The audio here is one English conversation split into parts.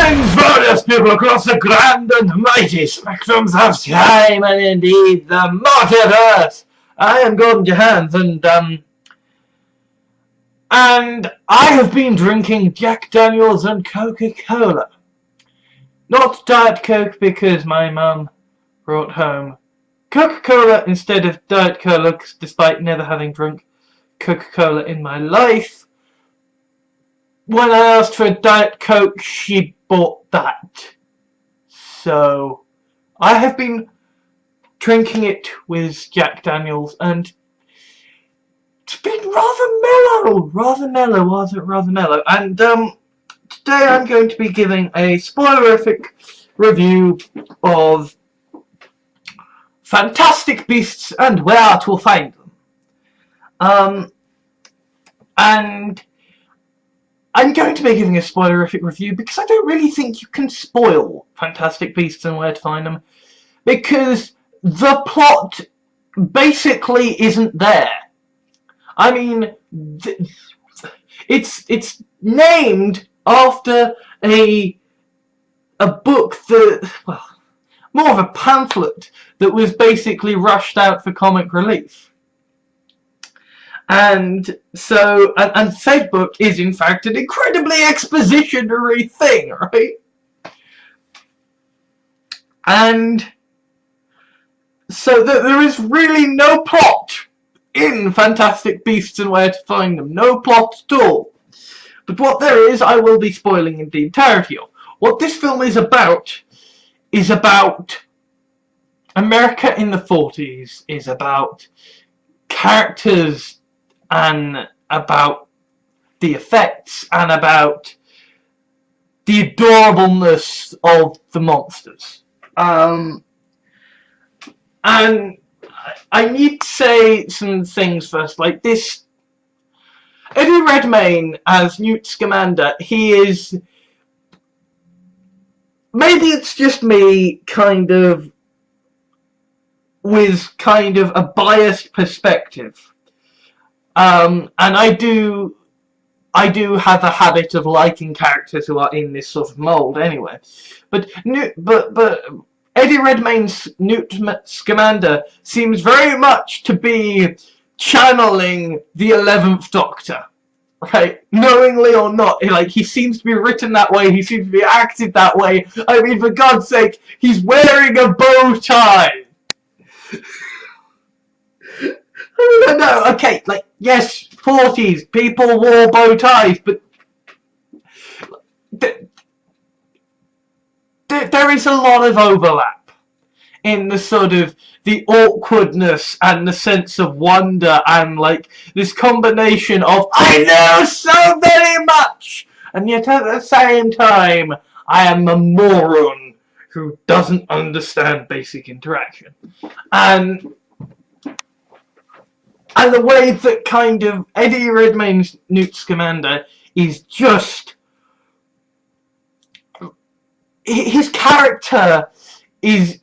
Greetings, various people across the grand and mighty spectrums of time, and indeed the multiverse. I am Gordon Johans, and I have been drinking Jack Daniels and Coca-Cola. Not Diet Coke, because my mum brought home Coca-Cola instead of Diet Cola, despite never having drunk Coca-Cola in my life. When I asked for a Diet Coke, she bought that. So I have been drinking it with Jack Daniels, and it's been rather mellow. And today I'm going to be giving a spoilerific review of Fantastic Beasts and Where to Find Them. And I'm going to be giving a spoilerific review because I don't really think you can spoil Fantastic Beasts and Where to Find Them, because the plot basically isn't there. I mean, it's named after a book that, well, more of a pamphlet that was basically rushed out for comic relief. And so, and said book is in fact an incredibly expositionary thing, right? And so there is really no plot in Fantastic Beasts and Where to Find Them. No plot at all. But what there is, I will be spoiling in the entirety of. What this film is about America in the 40s, is about characters and about the effects and about the adorableness of the monsters. And I need to say some things first, like this. Eddie Redmayne as Newt Scamander, he is, maybe it's just me kind of with kind of a biased perspective. And I do have a habit of liking characters who are in this sort of mould anyway. But Eddie Redmayne's Newt Scamander seems very much to be channeling the 11th Doctor, right? Knowingly or not, like, he seems to be written that way, he seems to be acted that way. I mean, for God's sake, he's wearing a bow tie! No, okay, like, yes, 40s, people wore bow ties, but there is a lot of overlap in the sort of the awkwardness and the sense of wonder and like this combination of I know so very much and yet at the same time I am a moron who doesn't understand basic interaction. And the way that kind of Eddie Redmayne's Newt Scamander is just, his character is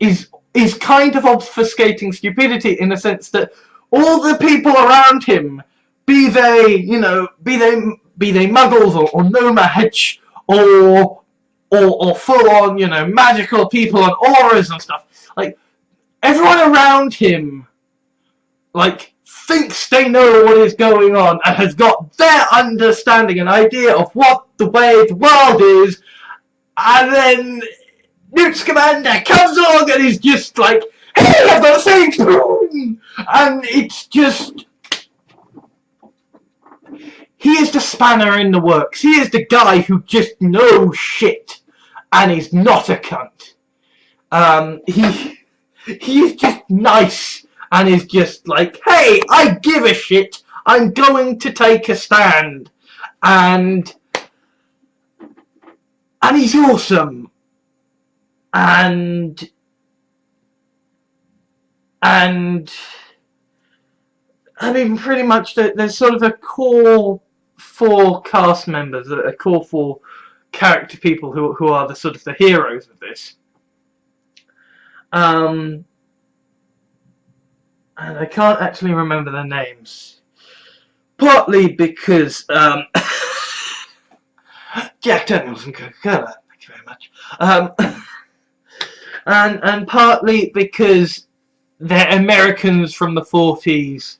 kind of obfuscating stupidity in the sense that all the people around him, be they muggles or nomads or full on, you know, magical people and auras and stuff, like everyone around him like thinks they know what is going on and has got their understanding and idea of what the way the world is, and then Newt Scamander comes along and is just like, hey, I've got a thing! Boom! And it's just, he is the spanner in the works. He is the guy who just knows shit and is not a cunt. He is just nice and is just like, hey, I give a shit, I'm going to take a stand. And he's awesome. And I mean, pretty much there's sort of a core 4 cast members, a core 4 character people who are the sort of the heroes of this. And I can't actually remember their names. Partly because Jack Daniels and Coca-Cola. you very much. And partly because they're Americans from the 40s,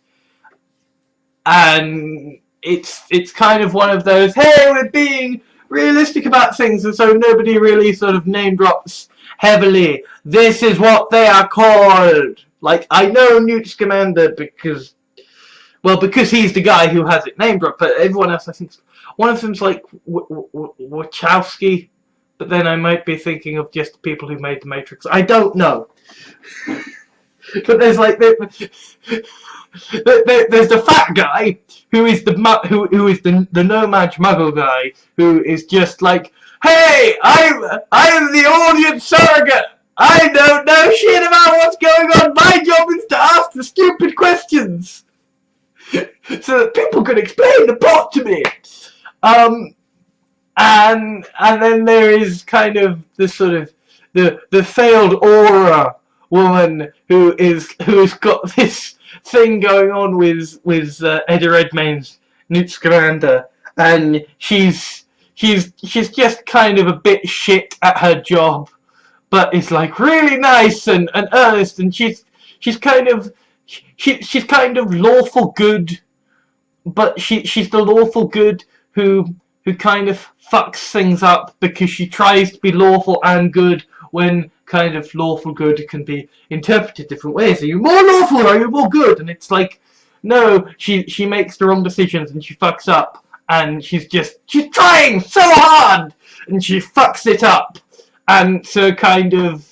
and it's kind of one of those, hey, we're being realistic about things, and so nobody really sort of name drops heavily. This is what they are called. Like, I know Newt Scamander because he's the guy who has it name dropped, but everyone else, I think, one of them's like Wachowski, but then I might be thinking of just the people who made The Matrix. I don't know. But there's like there's the fat guy who is the nomad muggle guy, who is just like, hey, I'm the audience surrogate. I don't know shit about what's going on. My job is to ask the stupid questions so that people can explain the plot to me. And then there is kind of the sort of the failed aura woman who's got this thing going on with Eddie Redmayne's Newt Scamander, and she's just kind of a bit shit at her job, but is like really nice and earnest, and she's kind of lawful good, but she's the lawful good who kind of fucks things up because she tries to be lawful and good when kind of lawful good can be interpreted different ways. Are you more lawful or are you more good? And it's like, no, she makes the wrong decisions and she fucks up, and she's trying so hard and she fucks it up, and so kind of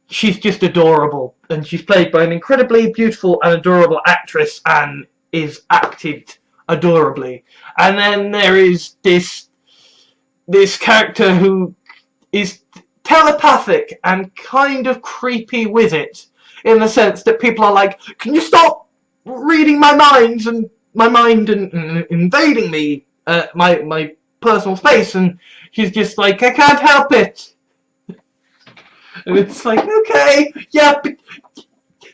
she's just adorable, and she's played by an incredibly beautiful and adorable actress and is acted adorably. And then there is this character who is telepathic and kind of creepy with it, in the sense that people are like, can you stop reading my mind and invading me, my personal space? And she's just like, I can't help it. And it's like, okay, yeah, but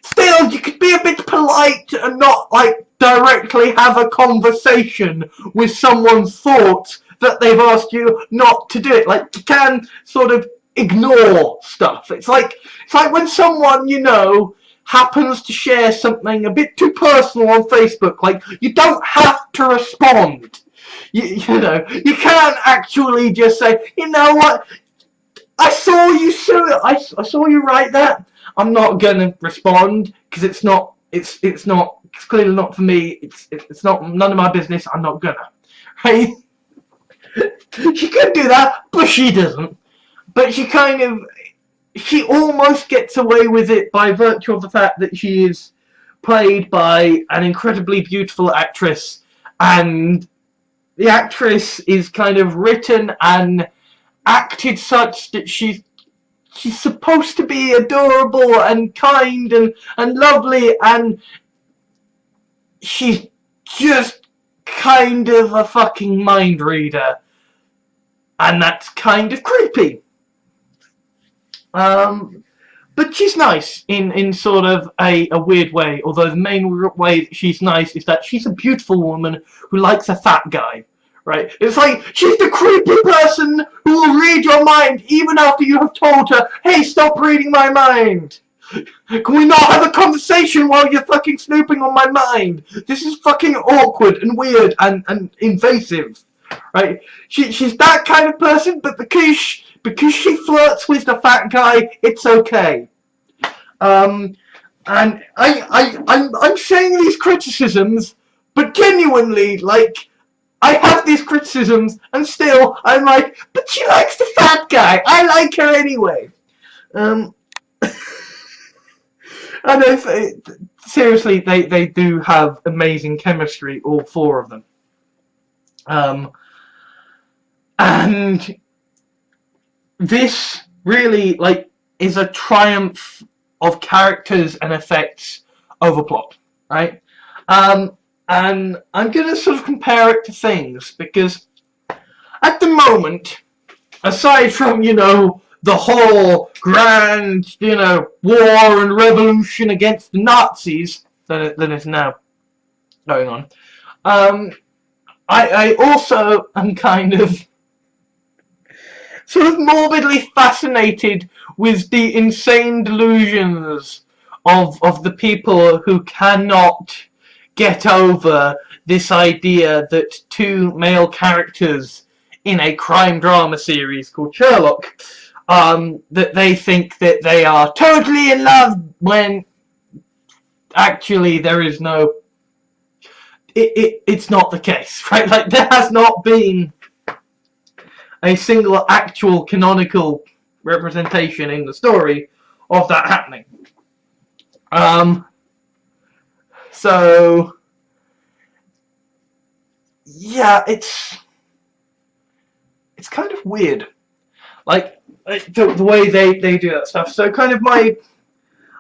still, you could be a bit polite and not, like, directly have a conversation with someone's thoughts that they've asked you not to do it. Like, you can sort of ignore stuff. It's like when someone, you know, happens to share something a bit too personal on Facebook. Like, you don't have to respond. You know, you can't actually just say, you know what, I saw you write that. I'm not gonna respond because it's clearly not for me. It's not none of my business. I'm not gonna. Right? She could do that, but she doesn't. But she almost gets away with it by virtue of the fact that she is played by an incredibly beautiful actress, and the actress is kind of written and acted such that she's supposed to be adorable and kind and lovely, and she's just kind of a fucking mind reader, and that's kind of creepy. But she's nice in sort of a weird way, although the main way that she's nice is that she's a beautiful woman who likes a fat guy. Right? It's like, she's the creepy person who will read your mind even after you have told her, hey, stop reading my mind. Can we not have a conversation while you're fucking snooping on my mind? This is fucking awkward and weird and invasive. Right? She's that kind of person, but because she flirts with the fat guy, it's okay. And I'm saying these criticisms, but genuinely, like, I have these criticisms, and still, I'm like, but she likes the fat guy. I like her anyway. And seriously, they do have amazing chemistry, all four of them. And this really, like, is a triumph of characters and effects over plot, right? And I'm going to sort of compare it to things, because at the moment, aside from, you know, the whole grand, you know, war and revolution against the Nazis that is now going on, I also am kind of sort of morbidly fascinated with the insane delusions of the people who cannot get over this idea that two male characters in a crime drama series called Sherlock, that they think that they are totally in love when actually there is no, it's not the case, right? Like, there has not been a single actual canonical representation in the story of that happening. So yeah, it's kind of weird, like the way they do that stuff. So kind of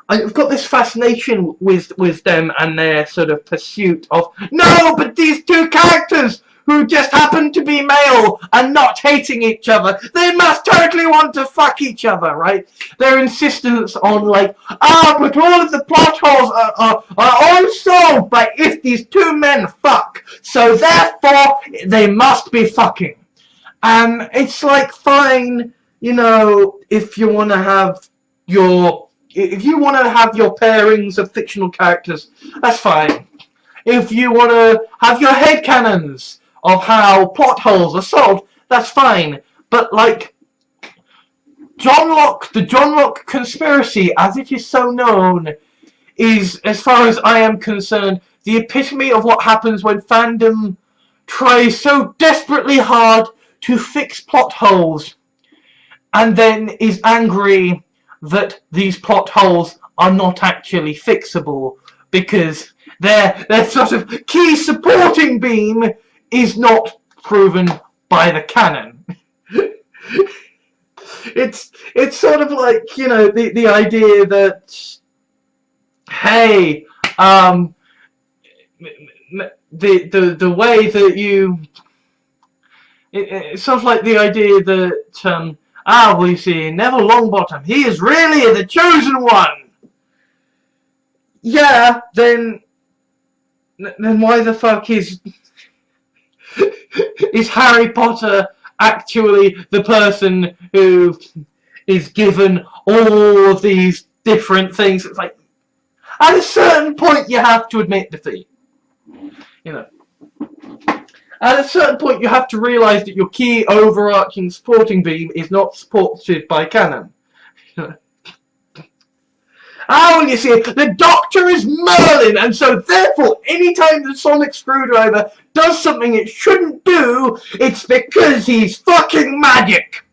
I've got this fascination with them and their sort of pursuit of, no, but these two characters who just happen to be male and not hating each other, they must totally want to fuck each other, right? Their insistence on, like, but all of the plot holes are all solved by if these two men fuck, so therefore they must be fucking. And it's like, fine, you know, if you want to have your pairings of fictional characters, that's fine. If you want to have your headcanons of how plot holes are solved, that's fine. But, like, the John Locke conspiracy, as it is so known, is, as far as I am concerned, the epitome of what happens when fandom tries so desperately hard to fix plot holes and then is angry that these plot holes are not actually fixable because their sort of key supporting beam is not proven by the canon. It's sort of like, you know, the idea that, hey, the way that you, it's sort of like the idea that well, you see, Neville Longbottom, he is really the chosen one. Yeah, then why the fuck is Harry Potter actually the person who is given all of these different things? It's like, at a certain point you have to admit defeat. You know. At a certain point you have to realise that your key overarching supporting beam is not supported by canon. You know. Well, you see, the Doctor is Merlin, and so therefore, anytime the sonic screwdriver does something it shouldn't do, it's because he's fucking magic.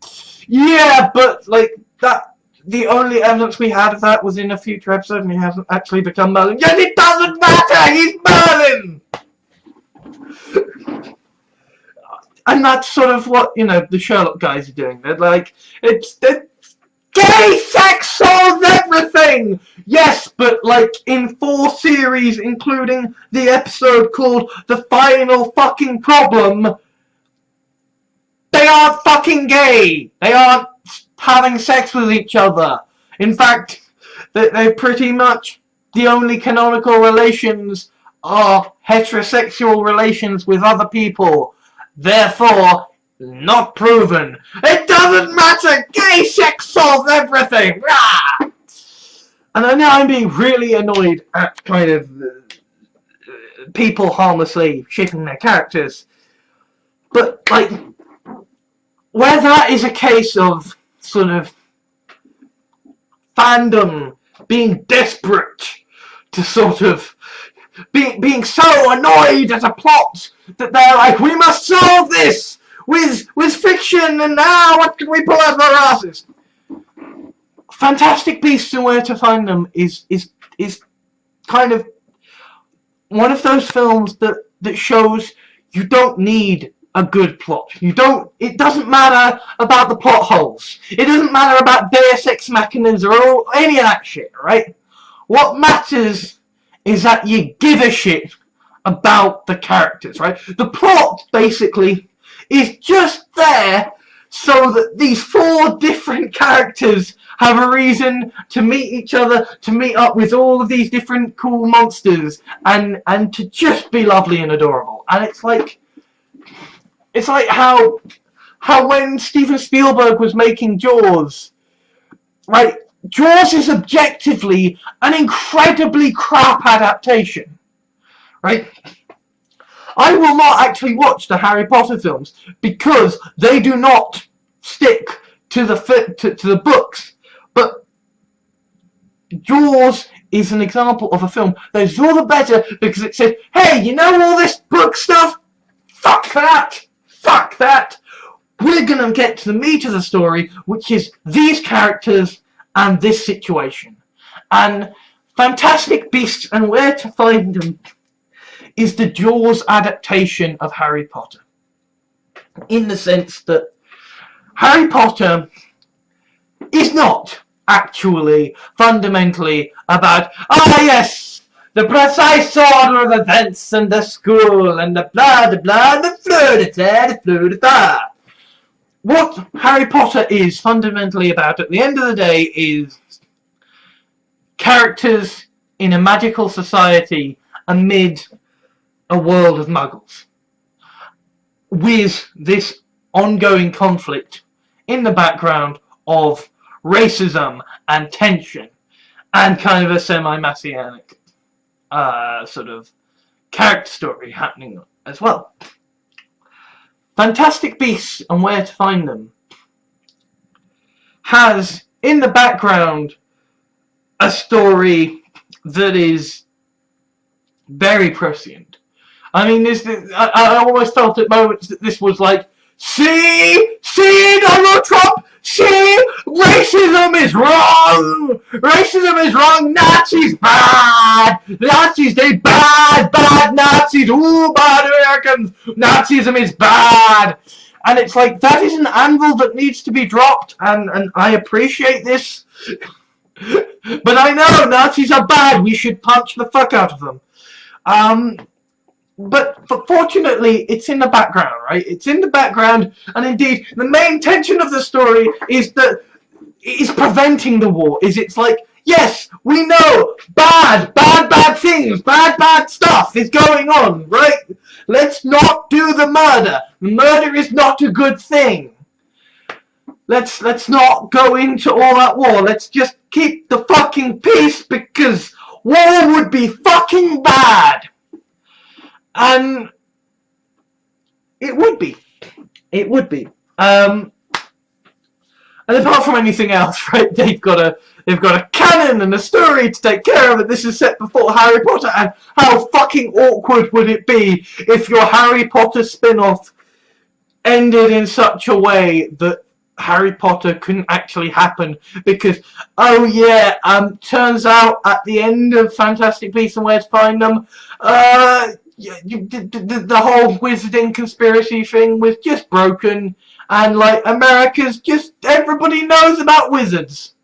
Yeah, but, like, that, the only evidence we had of that was in a future episode, and he hasn't actually become Merlin. Yes, it doesn't matter! He's Merlin! And that's sort of what, you know, the Sherlock guys are doing. They're like, gay sex solves everything! Yes, but like in 4 series, including the episode called The Final Fucking Problem, they aren't fucking gay! They aren't having sex with each other. In fact, they're pretty much the only canonical relations are heterosexual relations with other people. Therefore, not proven. It doesn't matter! Gay sex solves everything! Rah! And I know I'm being really annoyed at kind of people harmlessly shipping their characters. But, like, where that is a case of sort of fandom being desperate to sort of being so annoyed at a plot that they're like, we must solve this with fiction, and now what can we pull out of our asses? Fantastic Beasts and Where to Find Them is kind of one of those films that shows you don't need a good plot. It doesn't matter about the plot holes. It doesn't matter about Deus Ex Machinas or any of that shit, right? What matters is that you give a shit about the characters, right? The plot, basically, is just there so that these 4 different characters have a reason to meet each other, to meet up with all of these different cool monsters, and to just be lovely and adorable. And it's like how how when Steven Spielberg was making Jaws, right, Jaws is objectively an incredibly crap adaptation, right? I will not actually watch the Harry Potter films because they do not stick to the books. But Jaws is an example of a film that is all the better because it says, hey, you know all this book stuff? Fuck that! Fuck that! We're gonna get to the meat of the story, which is these characters and this situation. And Fantastic Beasts and Where to Find Them is the Jaws adaptation of Harry Potter. In the sense that Harry Potter is not actually fundamentally about, yes, the precise order of events and the school and the blah, the blah, the flu-da-da. What Harry Potter is fundamentally about at the end of the day is characters in a magical society amid a world of muggles, with this ongoing conflict in the background of racism and tension and kind of a semi-messianic sort of character story happening as well. Fantastic Beasts and Where to Find Them has in the background a story that is very prescient. I mean, I almost felt at moments that this was like, see, Donald Trump, see, racism is wrong, Nazis bad, Nazis, they bad Nazis, ooh, bad Americans, Nazism is bad. And it's like, that is an anvil that needs to be dropped, and I appreciate this, but I know Nazis are bad, we should punch the fuck out of them. But fortunately, it's in the background, right? It's in the background, and indeed, the main tension of the story is that it is preventing the war. It's like, yes, we know bad things, bad stuff is going on, right? Let's not do the murder. The murder is not a good thing. Let's not go into all that war. Let's just keep the fucking peace because war would be fucking bad. And it would be. And apart from anything else, right? They've got a canon and a story to take care of it. This is set before Harry Potter, and how fucking awkward would it be if your Harry Potter spin-off ended in such a way that Harry Potter couldn't actually happen because, turns out at the end of Fantastic Beasts and Where to Find Them, the whole wizarding conspiracy thing was just broken, and like America's just, everybody knows about wizards.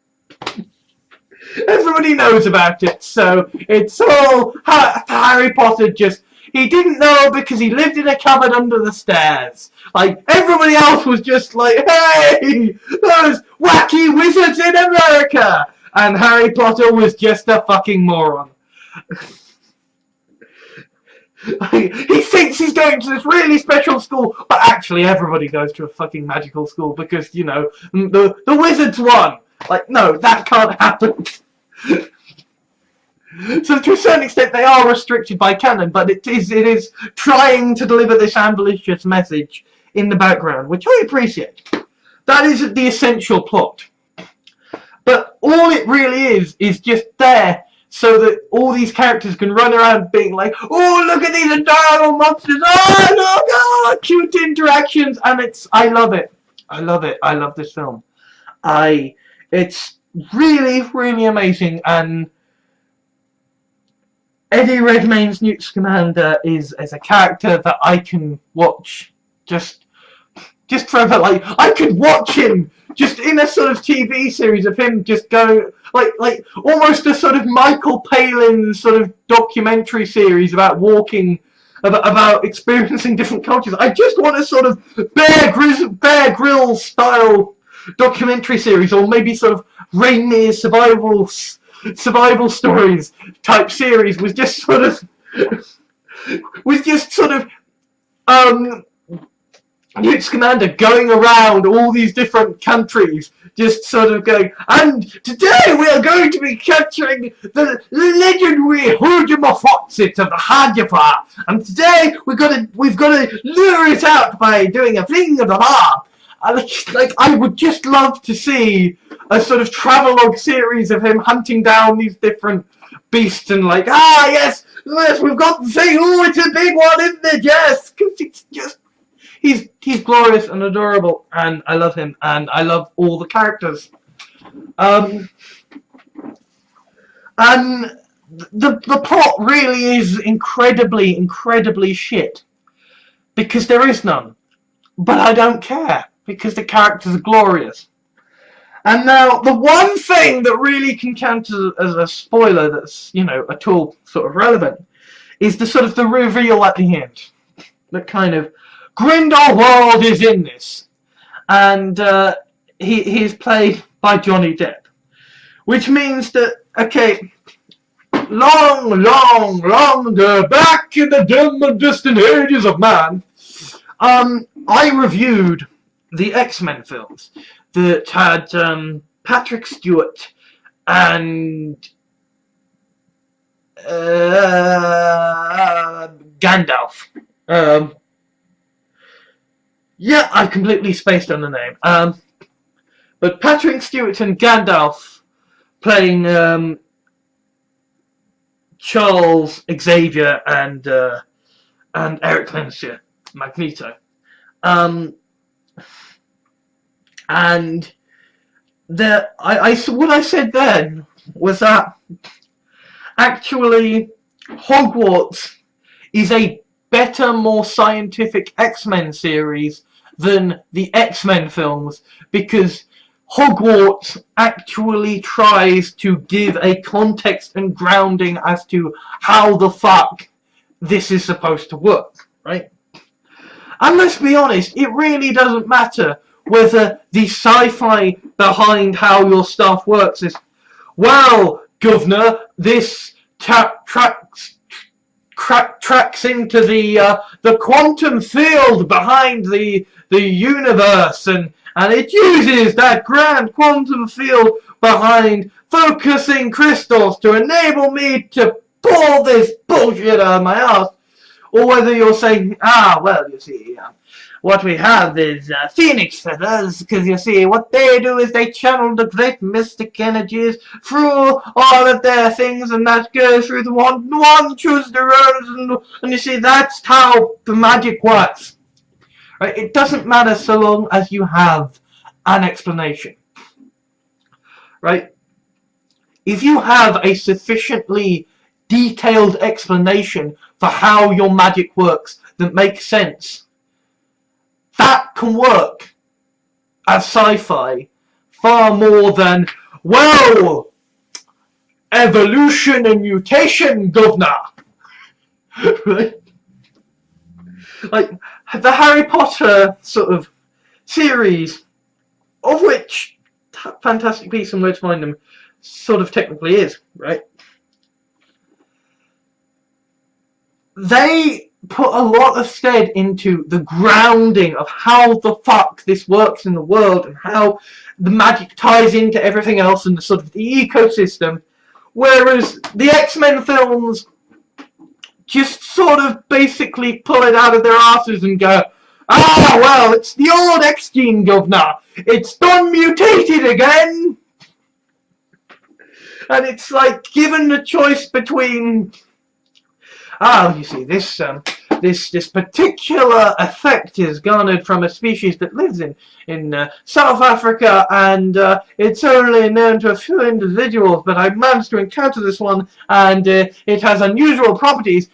Everybody knows about it, so it's all Harry Potter just, he didn't know because he lived in a cupboard under the stairs. Like, everybody else was just like, hey, those wacky wizards in America! And Harry Potter was just a fucking moron. He thinks he's going to this really special school, but actually everybody goes to a fucking magical school because, you know, the wizards won. Like, no, that can't happen. So to a certain extent they are restricted by canon, but it is trying to deliver this ambitious message in the background, which I appreciate. That is the essential plot. But all it really is just there so that all these characters can run around being like, oh, look at these adorable monsters, oh, look, oh, cute interactions, and I love it. I love this film. It's really, really amazing, and Eddie Redmayne's Newt Scamander is a character that I can watch just forever. Like, I could watch him just in a sort of TV series of him just go like almost a sort of Michael Palin sort of documentary series about walking, about experiencing different cultures. I just want a sort of Bear Grylls style documentary series, or maybe sort of Rainier's survival stories type series was just sort of Newt's commander going around all these different countries, just sort of going, and today we are going to be capturing the legendary Hujamafotsit of the Hadjafar, and today we've got to lure it out by doing a fling of the bar. I would just love to see a sort of travelogue series of him hunting down these different beasts and like, yes, we've got the thing, it's a big one, isn't it? Yes, because it's just, he's glorious and adorable, and I love him, and I love all the characters. And the plot really is incredibly shit, because there is none. But I don't care, because the characters are glorious. And now, the one thing that really can count as a spoiler that's, at all sort of relevant, is the reveal at the end. That kind of, Grindelwald is in this, and he is played by Johnny Depp, which means that, okay, long back in the dim and distant ages of man, I reviewed the X-Men films that had Patrick Stewart and Gandalf. Yeah, I completely spaced on the name. But Patrick Stewart and Gandalf playing Charles Xavier and Eric Lenscher, Magneto. And what I said then was that actually Hogwarts is a better, more scientific X-Men series than the X-Men films, because Hogwarts actually tries to give a context and grounding as to how the fuck this is supposed to work, right? And let's be honest, it really doesn't matter whether the sci-fi behind how your stuff works is, well, governor, this tracks into the quantum field behind the universe, and it uses that grand quantum field behind focusing crystals to enable me to pull this bullshit out of my ass. Or whether you're saying, well, you see, what we have is phoenix feathers, because you see, what they do is they channel the great mystic energies through all of their things, and that goes through the one chooses the rose, and you see, that's how the magic works. Right? It doesn't matter so long as you have an explanation. Right? If you have a sufficiently detailed explanation for how your magic works that makes sense, that can work as sci-fi far more than, well, evolution and mutation, governor. Right? Like the Harry Potter sort of series, of which Fantastic Beasts and Where to Find Them sort of technically is, right? They put a lot of stead into the grounding of how the fuck this works in the world and how the magic ties into everything else and the sort of the ecosystem, whereas the X-Men films just sort of basically pull it out of their asses and go, well, it's the old X-Gene, governor. It's done mutated again. And it's like, given the choice between, you see, this particular effect is garnered from a species that lives in South Africa, and it's only known to a few individuals, but I managed to encounter this one, and it has unusual properties.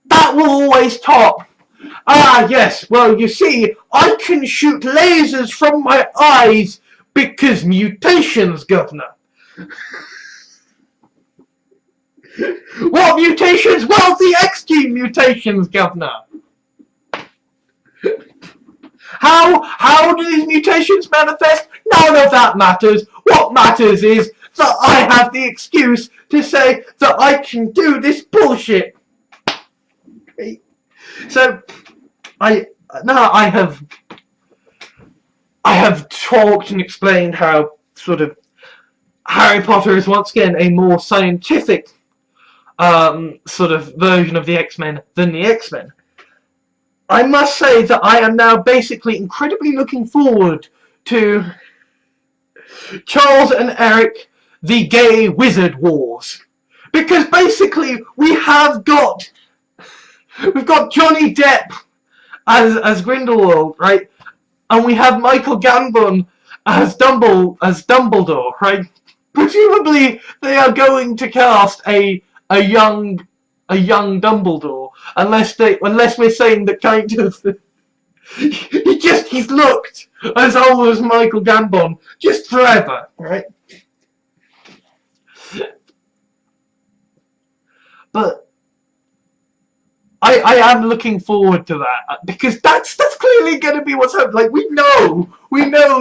That will always top. Yes, well, you see, I can shoot lasers from my eyes because mutations, governor. What mutations? Well, the X-gene mutations, governor. How do these mutations manifest? None of that matters. What matters is that I have the excuse to say that I can do this bullshit. So, I now I have talked and explained how sort of Harry Potter is once again a more scientific sort of version of the X-Men than the X-Men. I must say that I am now basically incredibly looking forward to Charles and Eric, the Gay Wizard Wars, because basically we've got Johnny Depp as Grindelwald, right? And we have Michael Gambon as Dumbledore, right? Presumably they are going to cast a young Dumbledore, unless we're saying that kind of he's looked as old as Michael Gambon just forever, right? But I am looking forward to that, because that's clearly going to be what's happening. Like, we know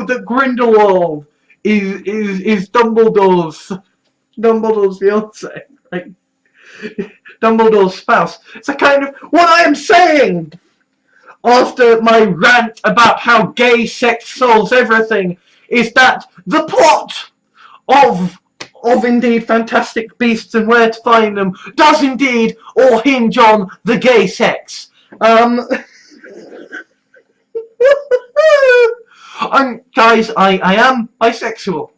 that Grindelwald is Dumbledore's fiance, right? Dumbledore's spouse. So kind of what I am saying after my rant about how gay sex solves everything is that the plot of indeed Fantastic Beasts and Where to Find Them does indeed all hinge on the gay sex. Guys, I am bisexual.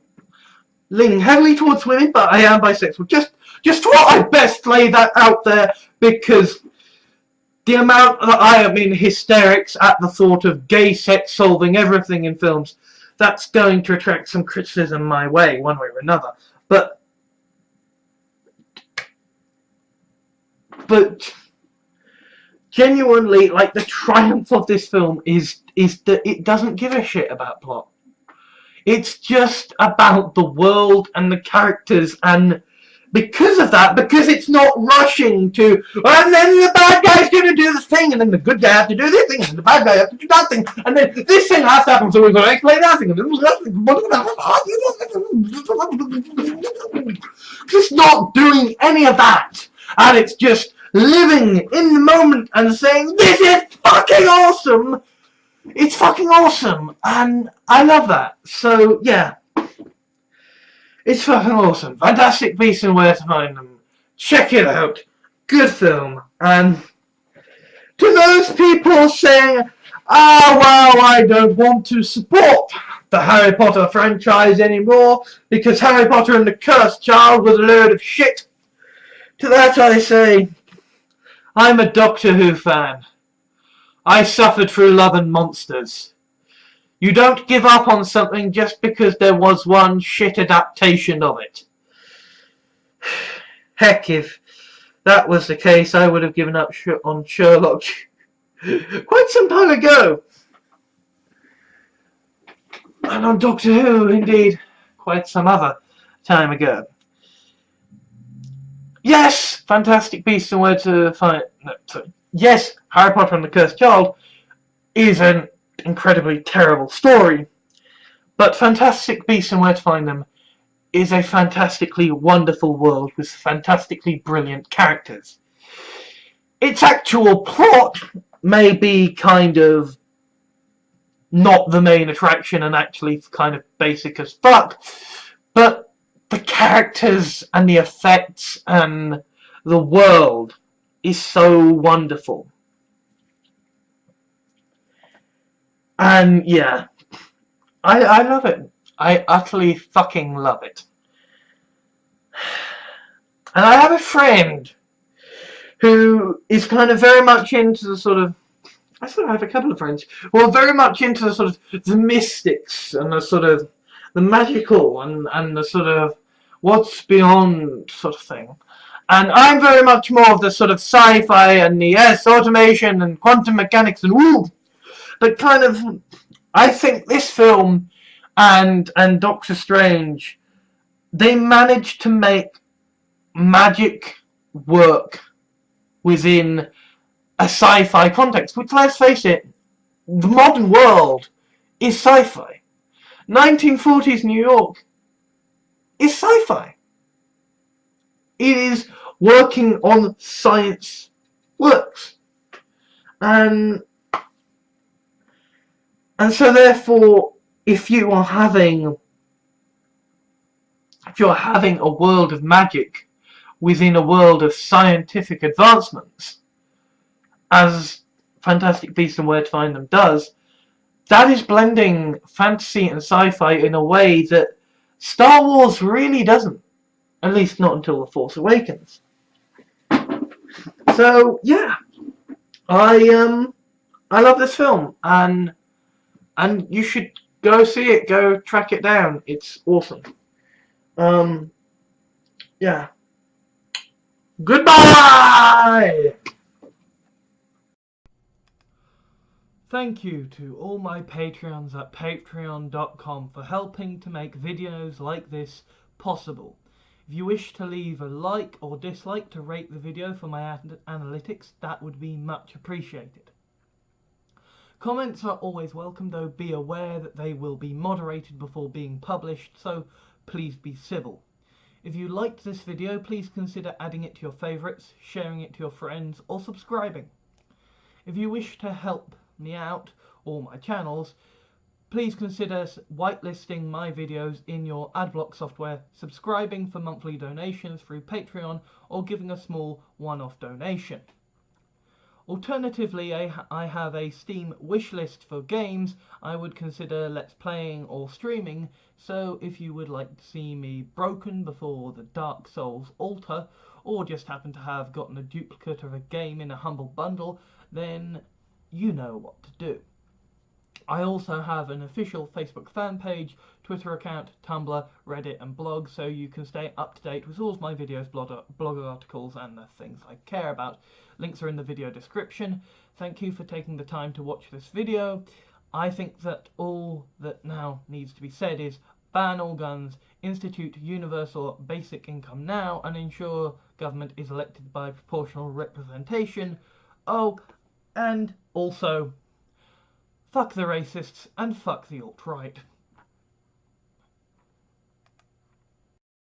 Leaning heavily towards women, but I am bisexual. Just thought I'd best lay that out there, because the amount that I am in hysterics at the thought of gay sex solving everything in films, that's going to attract some criticism my way, one way or another. But genuinely, like, the triumph of this film is that it doesn't give a shit about plot. It's just about the world and the characters, and because of that, because it's not rushing to, and then the bad guy's going to do this thing, and then the good guy has to do this thing, and the bad guy has to do that thing, and then this thing has to happen, so we're going to explain that thing, and it's not doing any of that, and it's just living in the moment and saying, this is fucking awesome. It's fucking awesome, and I love that. So yeah, it's fucking awesome. Fantastic Beasts and Where to Find Them. Check it out. Good film. And to those people saying, well, I don't want to support the Harry Potter franchise anymore because Harry Potter and the Cursed Child was a load of shit, to that I say, I'm a Doctor Who fan. I suffered through Love and Monsters. You don't give up on something just because there was one shit adaptation of it. Heck, if that was the case, I would have given up on Sherlock quite some time ago. And on Doctor Who, indeed, quite some other time ago. Yes, Fantastic Beasts and Where to Find... No, sorry. Yes, Harry Potter and the Cursed Child is an incredibly terrible story, but Fantastic Beasts and Where to Find Them is a fantastically wonderful world with fantastically brilliant characters. Its actual plot may be kind of not the main attraction and actually kind of basic as fuck, but the characters and the effects and the world is so wonderful. And yeah, I love it. I utterly fucking love it. And I have a friend who is kind of very much into the sort of, I sort of have a couple of friends who are very much into the sort of the mystics and the sort of the magical and the sort of what's beyond sort of thing. And I'm very much more of the sort of sci-fi and the yes, automation and quantum mechanics and woo. But kind of, I think this film and Doctor Strange, they managed to make magic work within a sci-fi context. Which, let's face it, the modern world is sci-fi. 1940s New York is sci-fi. It is working on science works. And And so therefore, if you're having a world of magic within a world of scientific advancements, as Fantastic Beasts and Where to Find Them does, that is blending fantasy and sci-fi in a way that Star Wars really doesn't. At least not until The Force Awakens. So yeah, I love this film, and you should go see it, go track it down. It's awesome. Yeah. Goodbye! Thank you to all my Patreons at patreon.com for helping to make videos like this possible. If you wish to leave a like or dislike to rate the video for my analytics, that would be much appreciated. Comments are always welcome, though be aware that they will be moderated before being published, so please be civil. If you liked this video, please consider adding it to your favourites, sharing it to your friends, or subscribing. If you wish to help me out, or my channels, please consider whitelisting my videos in your adblock software, subscribing for monthly donations through Patreon, or giving a small one-off donation. Alternatively, I have a Steam wishlist for games I would consider let's playing or streaming, so if you would like to see me broken before the Dark Souls altar, or just happen to have gotten a duplicate of a game in a humble bundle, then you know what to do. I also have an official Facebook fan page, Twitter account, Tumblr, Reddit and blog, so you can stay up to date with all of my videos, blog articles and the things I care about. Links are in the video description. Thank you for taking the time to watch this video. I think that all that now needs to be said is ban all guns, institute universal basic income now, and ensure government is elected by proportional representation. Oh, and also, fuck the racists and fuck the alt-right.